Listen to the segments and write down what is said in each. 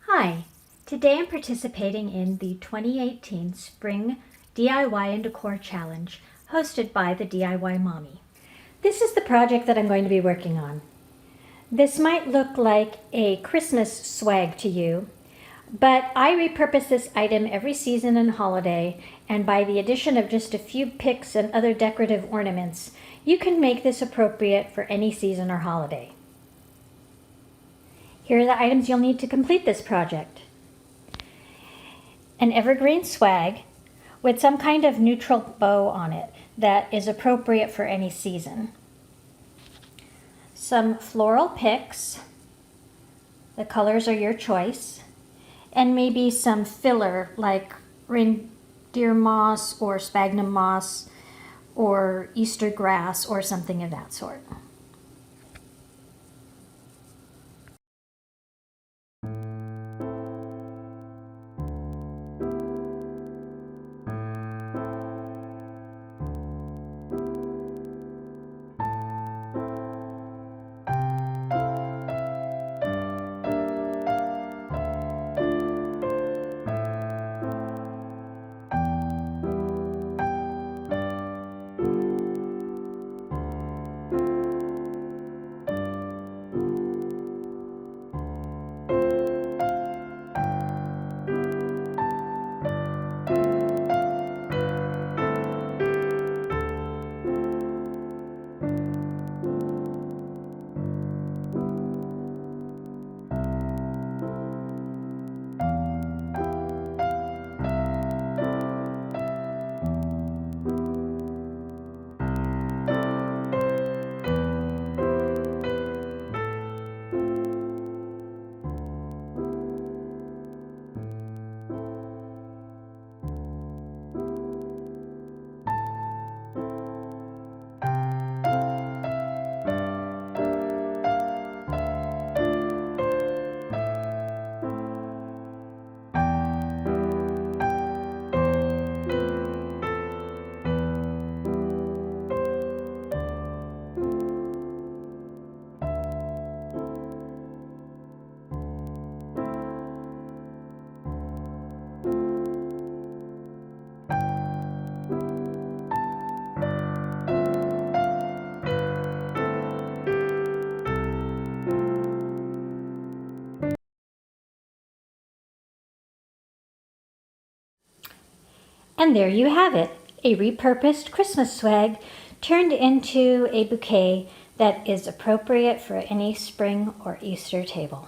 Hi, today I'm participating in the 2018 Spring DIY and Decor Challenge hosted by the DIY Mommy. This is the project that I'm going to be working on. This might look like a Christmas swag to you, but I repurpose this item every season and holiday, and by the addition of just a few picks and other decorative ornaments, you can make this appropriate for any season or holiday. Here are the items you'll need to complete this project. An evergreen swag with some kind of neutral bow on it that is appropriate for any season. Some floral picks, the colors are your choice, and maybe some filler like reindeer moss or sphagnum moss or Easter grass or something of that sort. And there you have it, a repurposed Christmas swag turned into a bouquet that is appropriate for any spring or Easter table.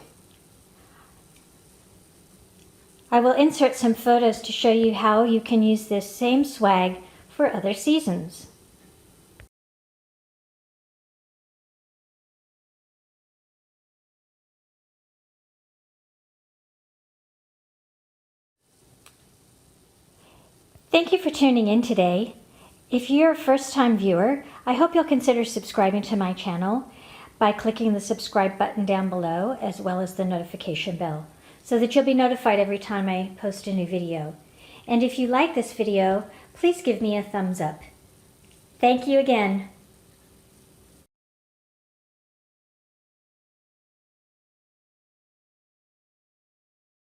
I will insert some photos to show you how you can use this same swag for other seasons. Thank you for tuning in today. If you're a first-time viewer, I hope you'll consider subscribing to my channel by clicking the subscribe button down below as well as the notification bell so that you'll be notified every time I post a new video. And if you like this video, please give me a thumbs up. Thank you again.